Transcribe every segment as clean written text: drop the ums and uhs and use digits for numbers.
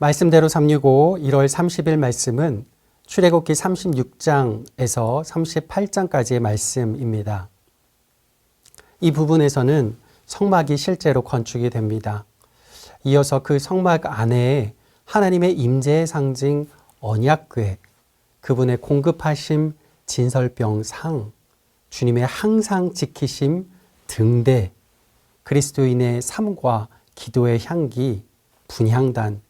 말씀대로 365 1월 30일 말씀은 출애굽기 36장에서 38장까지의 말씀입니다. 이 부분에서는 성막이 실제로 건축이 됩니다. 이어서 그 성막 안에 하나님의 임재의 상징 언약궤, 그분의 공급하심 진설병 상, 주님의 항상 지키심 등대, 그리스도인의 삶과 기도의 향기, 분향단,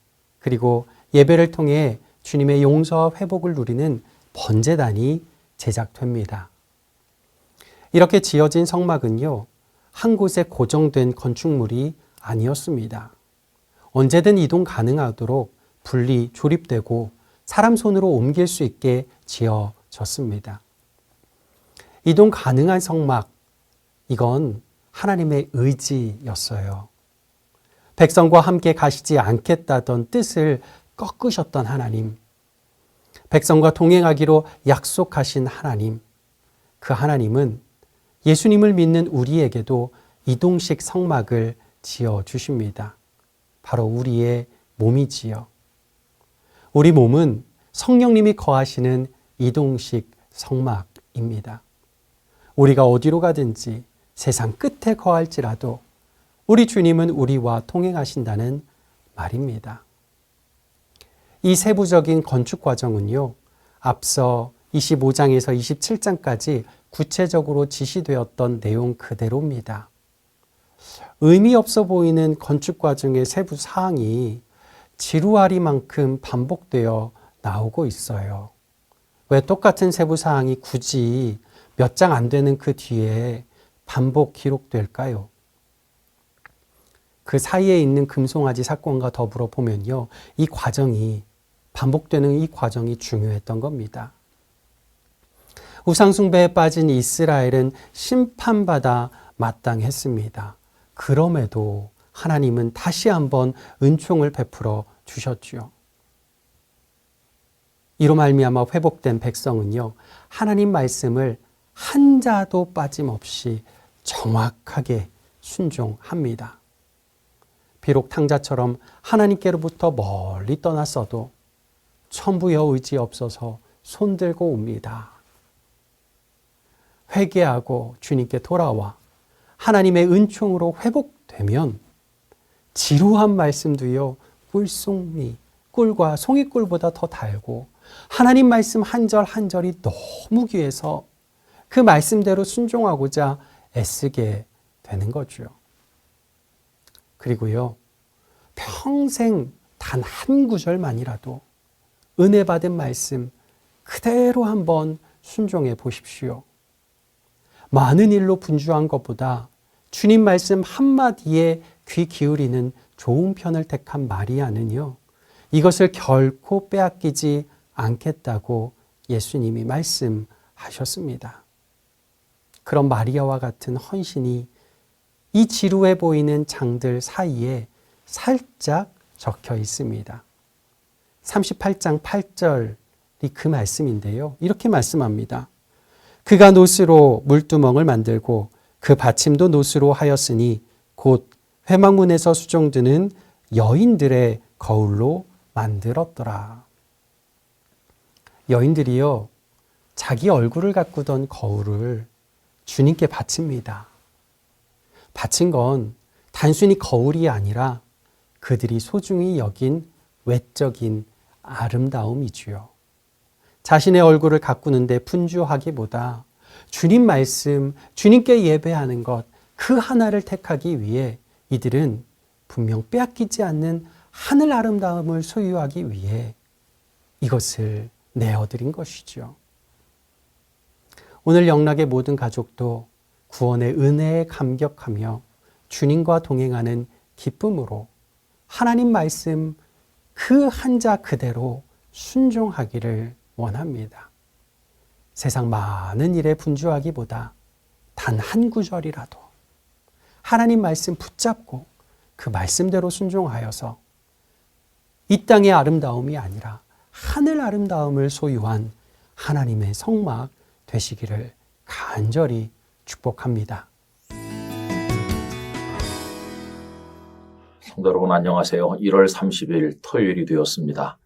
그리고 예배를 통해 주님의 용서와 회복을 누리는 번제단이 제작됩니다. 이렇게 지어진 성막은요, 한 곳에 고정된 건축물이 아니었습니다. 언제든 이동 가능하도록 분리, 조립되고 사람 손으로 옮길 수 있게 지어졌습니다. 이동 가능한 성막, 이건 하나님의 의지였어요. 백성과 함께 가시지 않겠다던 뜻을 꺾으셨던 하나님, 백성과 동행하기로 약속하신 하나님, 그 하나님은 예수님을 믿는 우리에게도 이동식 성막을 지어주십니다. 바로 우리의 몸이지요. 우리 몸은 성령님이 거하시는 이동식 성막입니다. 우리가 어디로 가든지 세상 끝에 거할지라도 우리 주님은 우리와 동행하신다는 말입니다. 이 세부적인 건축 과정은요, 앞서 25장에서 27장까지 구체적으로 지시되었던 내용 그대로입니다. 의미 없어 보이는 건축 과정의 세부 사항이 지루하리만큼 반복되어 나오고 있어요. 왜 똑같은 세부 사항이 굳이 몇 장 안 되는 그 뒤에 반복 기록될까요? 그 사이에 있는 금송아지 사건과 더불어 보면요, 이 과정이 반복되는 이 과정이 중요했던 겁니다. 우상숭배에 빠진 이스라엘은 심판받아 마땅했습니다. 그럼에도 하나님은 다시 한번 은총을 베풀어 주셨지요. 이로 말미암아 회복된 백성은요, 하나님 말씀을 한 자도 빠짐없이 정확하게 순종합니다. 비록 탕자처럼 하나님께로부터 멀리 떠났어도 천부여 의지 없어서 손들고 옵니다. 회개하고 주님께 돌아와 하나님의 은총으로 회복되면 지루한 말씀도요, 꿀송이, 꿀과 송이꿀보다 더 달고 하나님 말씀 한 절 한 절이 너무 귀해서 그 말씀대로 순종하고자 애쓰게 되는 거죠. 그리고요, 평생 단 한 구절만이라도 은혜 받은 말씀 그대로 한번 순종해 보십시오. 많은 일로 분주한 것보다 주님 말씀 한마디에 귀 기울이는 좋은 편을 택한 마리아는요, 이것을 결코 빼앗기지 않겠다고 예수님이 말씀하셨습니다. 그런 마리아와 같은 헌신이 이 지루해 보이는 장들 사이에 살짝 적혀 있습니다. 38장 8절이 그 말씀인데요. 이렇게 말씀합니다. 그가 노스로 물두멍을 만들고 그 받침도 노스로 하였으니 곧 회막문에서 수종드는 여인들의 거울로 만들었더라. 여인들이요, 자기 얼굴을 가꾸던 거울을 주님께 바칩니다. 바친 건 단순히 거울이 아니라 그들이 소중히 여긴 외적인 아름다움이지요. 자신의 얼굴을 가꾸는데 분주하기보다 주님 말씀, 주님께 예배하는 것, 그 하나를 택하기 위해 이들은 분명 빼앗기지 않는 하늘 아름다움을 소유하기 위해 이것을 내어드린 것이죠. 오늘 영락의 모든 가족도 구원의 은혜에 감격하며 주님과 동행하는 기쁨으로 하나님 말씀 그 한자 그대로 순종하기를 원합니다. 세상 많은 일에 분주하기보다 단 한 구절이라도 하나님 말씀 붙잡고 그 말씀대로 순종하여서 이 땅의 아름다움이 아니라 하늘 아름다움을 소유한 하나님의 성막 되시기를 간절히 축복합니다. 성도 여러분 안녕하세요. 1월 30일 토요일이 되었습니다.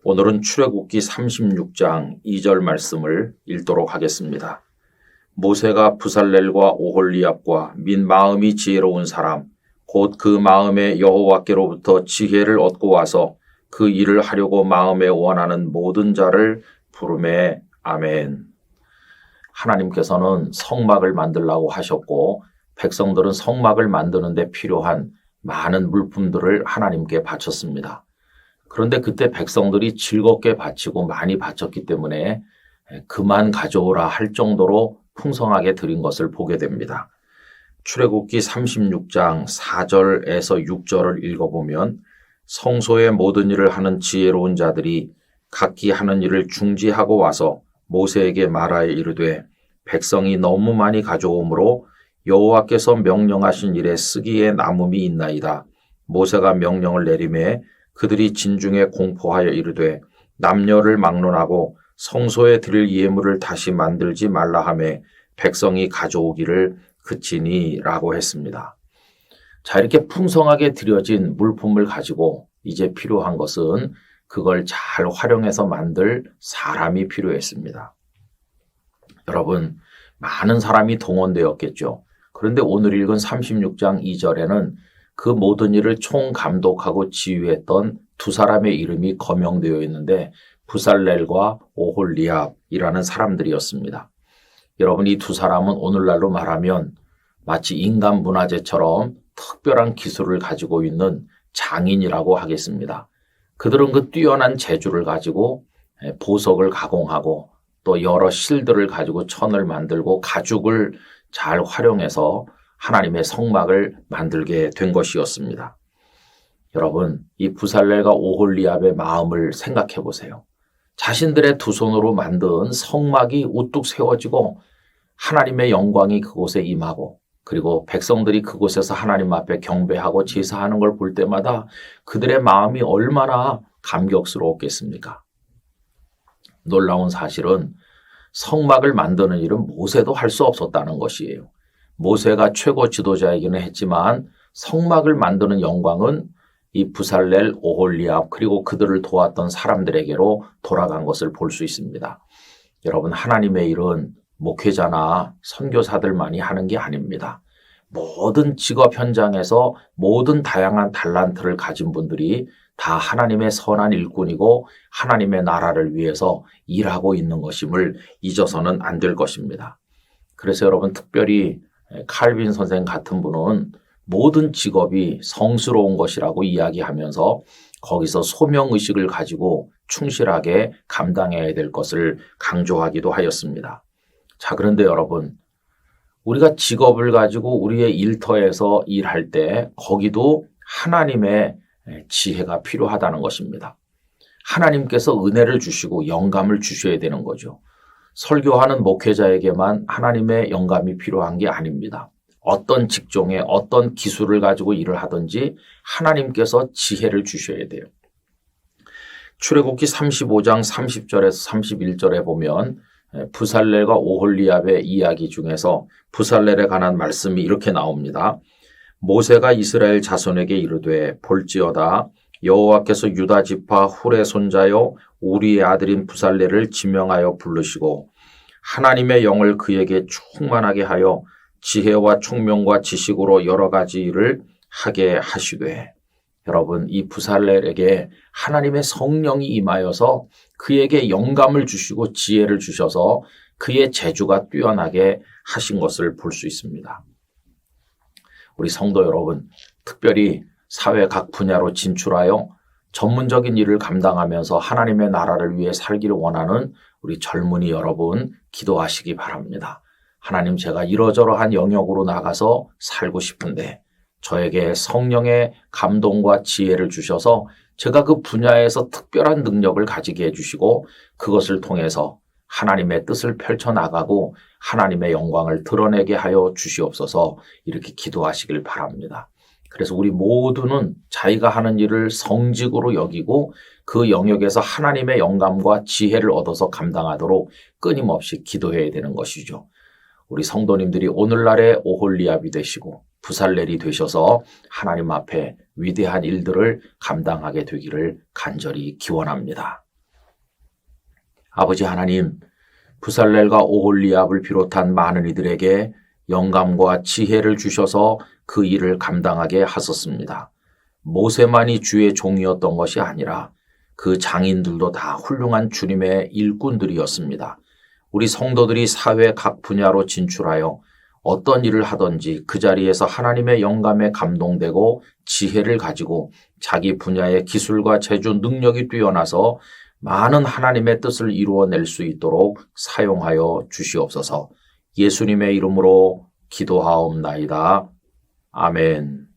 오늘은 출애굽기 36장 2절 말씀을 읽도록 하겠습니다. 모세가 부살렐과 오홀리압과 민 마음이 지혜로운 사람 곧 그 마음에 여호와께로부터 지혜를 얻고 와서 그 일을 하려고 마음에 원하는 모든 자를 부르매 아멘. 하나님께서는 성막을 만들라고 하셨고 백성들은 성막을 만드는 데 필요한 많은 물품들을 하나님께 바쳤습니다. 그런데 그때 백성들이 즐겁게 바치고 많이 바쳤기 때문에 그만 가져오라 할 정도로 풍성하게 드린 것을 보게 됩니다. 출애굽기 36장 4절에서 6절을 읽어보면 성소의 모든 일을 하는 지혜로운 자들이 각기 하는 일을 중지하고 와서 모세에게 말하여 이르되 백성이 너무 많이 가져오므로 여호와께서 명령하신 일에 쓰기에 남음이 있나이다. 모세가 명령을 내리매 그들이 진중에 공포하여 이르되 남녀를 막론하고 성소에 드릴 예물을 다시 만들지 말라 하매 백성이 가져오기를 그치니라고 했습니다. 자, 이렇게 풍성하게 드려진 물품을 가지고 이제 필요한 것은 그걸 잘 활용해서 만들 사람이 필요했습니다. 여러분, 많은 사람이 동원되었겠죠. 그런데 오늘 읽은 36장 2절에는 그 모든 일을 총감독하고 지휘했던 두 사람의 이름이 거명되어 있는데 부살렐과 오홀리압이라는 사람들이었습니다. 여러분, 이 두 사람은 오늘날로 말하면 마치 인간 문화재처럼 특별한 기술을 가지고 있는 장인이라고 하겠습니다. 그들은 그 뛰어난 재주를 가지고 보석을 가공하고 또 여러 실들을 가지고 천을 만들고 가죽을 잘 활용해서 하나님의 성막을 만들게 된 것이었습니다. 여러분, 이 부살렐과 오홀리압의 마음을 생각해 보세요. 자신들의 두 손으로 만든 성막이 우뚝 세워지고 하나님의 영광이 그곳에 임하고 그리고 백성들이 그곳에서 하나님 앞에 경배하고 제사하는 걸 볼 때마다 그들의 마음이 얼마나 감격스러웠겠습니까? 놀라운 사실은 성막을 만드는 일은 모세도 할 수 없었다는 것이에요. 모세가 최고 지도자이기는 했지만 성막을 만드는 영광은 이 부살렐, 오홀리압 그리고 그들을 도왔던 사람들에게로 돌아간 것을 볼 수 있습니다. 여러분, 하나님의 일은 목회자나 선교사들만이 하는 게 아닙니다. 모든 직업 현장에서 모든 다양한 달란트를 가진 분들이 다 하나님의 선한 일꾼이고 하나님의 나라를 위해서 일하고 있는 것임을 잊어서는 안 될 것입니다. 그래서 여러분, 특별히 칼빈 선생 같은 분은 모든 직업이 성스러운 것이라고 이야기하면서 거기서 소명의식을 가지고 충실하게 감당해야 될 것을 강조하기도 하였습니다. 자, 그런데 여러분, 우리가 직업을 가지고 우리의 일터에서 일할 때 거기도 하나님의 지혜가 필요하다는 것입니다. 하나님께서 은혜를 주시고 영감을 주셔야 되는 거죠. 설교하는 목회자에게만 하나님의 영감이 필요한 게 아닙니다. 어떤 직종에 어떤 기술을 가지고 일을 하든지 하나님께서 지혜를 주셔야 돼요. 출애굽기 35장 30절에서 31절에 보면 부살렐과 오홀리압의 이야기 중에서 부살렐에 관한 말씀이 이렇게 나옵니다. 모세가 이스라엘 자손에게 이르되 볼지어다 여호와께서 유다 지파 훌의 손자요 우리의 아들인 부살렐을 지명하여 부르시고 하나님의 영을 그에게 충만하게 하여 지혜와 총명과 지식으로 여러 가지 일을 하게 하시되. 여러분, 이 부살렐에게 하나님의 성령이 임하여서 그에게 영감을 주시고 지혜를 주셔서 그의 재주가 뛰어나게 하신 것을 볼 수 있습니다. 우리 성도 여러분, 특별히 사회 각 분야로 진출하여 전문적인 일을 감당하면서 하나님의 나라를 위해 살기를 원하는 우리 젊은이 여러분 기도하시기 바랍니다. 하나님, 제가 이러저러한 영역으로 나가서 살고 싶은데 저에게 성령의 감동과 지혜를 주셔서 제가 그 분야에서 특별한 능력을 가지게 해주시고 그것을 통해서 하나님의 뜻을 펼쳐나가고 하나님의 영광을 드러내게 하여 주시옵소서 이렇게 기도하시길 바랍니다. 그래서 우리 모두는 자기가 하는 일을 성직으로 여기고 그 영역에서 하나님의 영감과 지혜를 얻어서 감당하도록 끊임없이 기도해야 되는 것이죠. 우리 성도님들이 오늘날의 오홀리압이 되시고 부살렐이 되셔서 하나님 앞에 위대한 일들을 감당하게 되기를 간절히 기원합니다. 아버지 하나님, 부살렐과 오홀리압을 비롯한 많은 이들에게 영감과 지혜를 주셔서 그 일을 감당하게 하셨습니다. 모세만이 주의 종이었던 것이 아니라 그 장인들도 다 훌륭한 주님의 일꾼들이었습니다. 우리 성도들이 사회 각 분야로 진출하여 어떤 일을 하든지 그 자리에서 하나님의 영감에 감동되고 지혜를 가지고 자기 분야의 기술과 재주 능력이 뛰어나서 많은 하나님의 뜻을 이루어낼 수 있도록 사용하여 주시옵소서. 예수님의 이름으로 기도하옵나이다. 아멘.